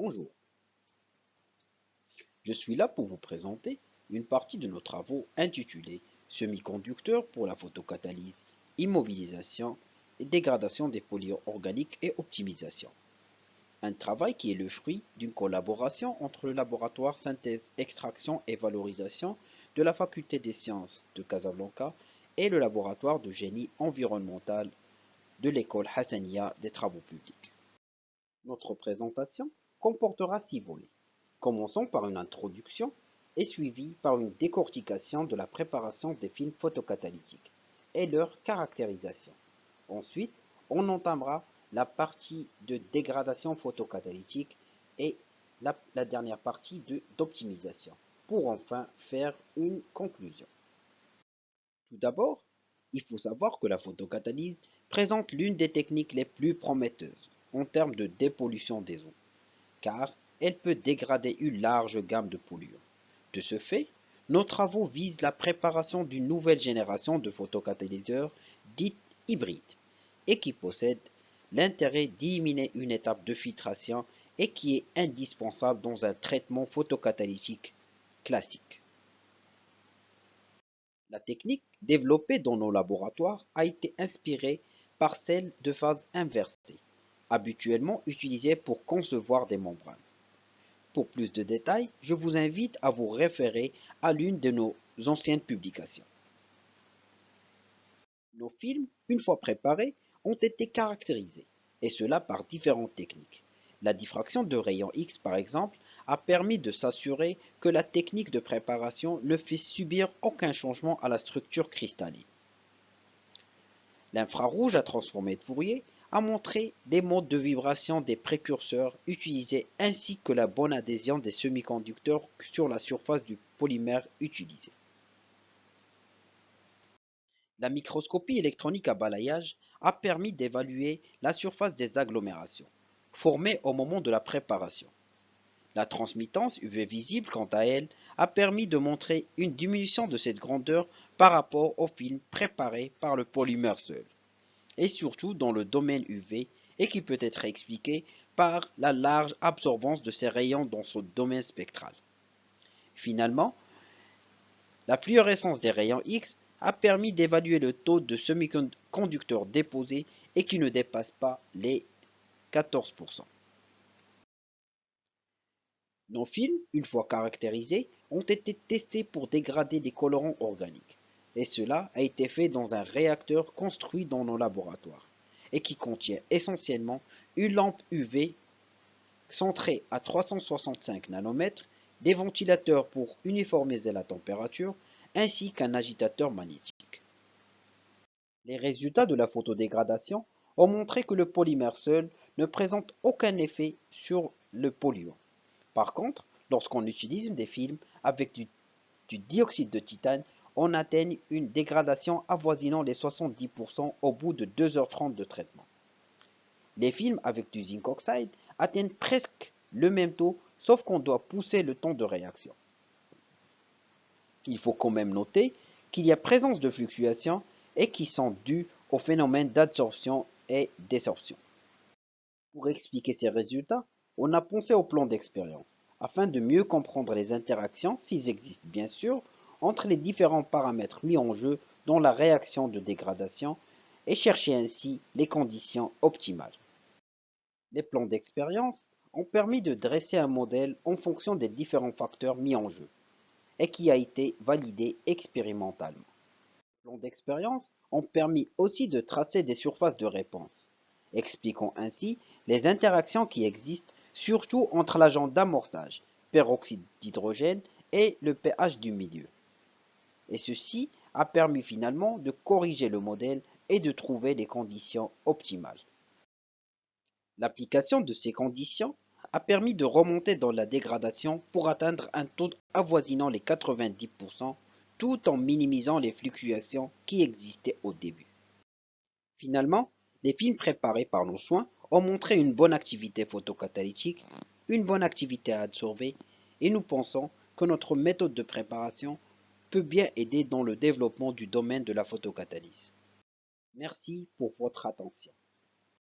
Bonjour, je suis là pour vous présenter une partie de nos travaux intitulés Semi-conducteurs pour la photocatalyse, immobilisation et dégradation des polymères organiques et optimisation. Un travail qui est le fruit d'une collaboration entre le laboratoire synthèse, extraction et valorisation de la faculté des sciences de Casablanca et le laboratoire de génie environnemental de l'école Hassania des travaux publics. Notre présentation comportera 6 volets. Commençons par une introduction et suivie par une décortication de la préparation des films photocatalytiques et leur caractérisation. Ensuite, on entamera la partie de dégradation photocatalytique et la dernière partie d'optimisation, pour enfin faire une conclusion. Tout d'abord, il faut savoir que la photocatalyse présente l'une des techniques les plus prometteuses en termes de dépollution des eaux, car elle peut dégrader une large gamme de polluants. De ce fait, nos travaux visent la préparation d'une nouvelle génération de photocatalyseurs dits hybrides et qui possèdent l'intérêt d'éliminer une étape de filtration et qui est indispensable dans un traitement photocatalytique classique. La technique développée dans nos laboratoires a été inspirée par celle de phase inversée, habituellement utilisée pour concevoir des membranes. Pour plus de détails, je vous invite à vous référer à l'une de nos anciennes publications. Nos films, une fois préparés, ont été caractérisés, et cela par différentes techniques. La diffraction de rayons X, par exemple, a permis de s'assurer que la technique de préparation ne fait subir aucun changement à la structure cristalline. L'infrarouge à transformer de Fourier a montré les modes de vibration des précurseurs utilisés ainsi que la bonne adhésion des semi-conducteurs sur la surface du polymère utilisé. La microscopie électronique à balayage a permis d'évaluer la surface des agglomérations, formées au moment de la préparation. La transmittance UV visible, quant à elle, a permis de montrer une diminution de cette grandeur par rapport au film préparé par le polymère seul, et surtout dans le domaine UV, et qui peut être expliqué par la large absorbance de ces rayons dans son domaine spectral. Finalement, la fluorescence des rayons X a permis d'évaluer le taux de semi-conducteurs déposés et qui ne dépasse pas les 14%. Nos films, une fois caractérisés, ont été testés pour dégrader des colorants organiques, et cela a été fait dans un réacteur construit dans nos laboratoires, et qui contient essentiellement une lampe UV centrée à 365 nanomètres, des ventilateurs pour uniformiser la température, ainsi qu'un agitateur magnétique. Les résultats de la photodégradation ont montré que le polymère seul ne présente aucun effet sur le polluant. Par contre, lorsqu'on utilise des films avec du dioxyde de titane, on atteint une dégradation avoisinant les 70% au bout de 2h30 de traitement. Les films avec du zinc oxide atteignent presque le même taux, sauf qu'on doit pousser le temps de réaction. Il faut quand même noter qu'il y a présence de fluctuations et qui sont dues au phénomène d'adsorption et désorption. Pour expliquer ces résultats, on a pensé au plan d'expérience, afin de mieux comprendre les interactions, s'ils existent bien sûr, entre les différents paramètres mis en jeu dans la réaction de dégradation et chercher ainsi les conditions optimales. Les plans d'expérience ont permis de dresser un modèle en fonction des différents facteurs mis en jeu et qui a été validé expérimentalement. Les plans d'expérience ont permis aussi de tracer des surfaces de réponse, expliquant ainsi les interactions qui existent surtout entre l'agent d'amorçage, peroxyde d'hydrogène, et le pH du milieu. Et ceci a permis finalement de corriger le modèle et de trouver les conditions optimales. L'application de ces conditions a permis de remonter dans la dégradation pour atteindre un taux avoisinant les 90% tout en minimisant les fluctuations qui existaient au début. Finalement, les films préparés par nos soins ont montré une bonne activité photocatalytique, une bonne activité à adsorber, et nous pensons que notre méthode de préparation peut bien aider dans le développement du domaine de la photocatalyse. Merci pour votre attention.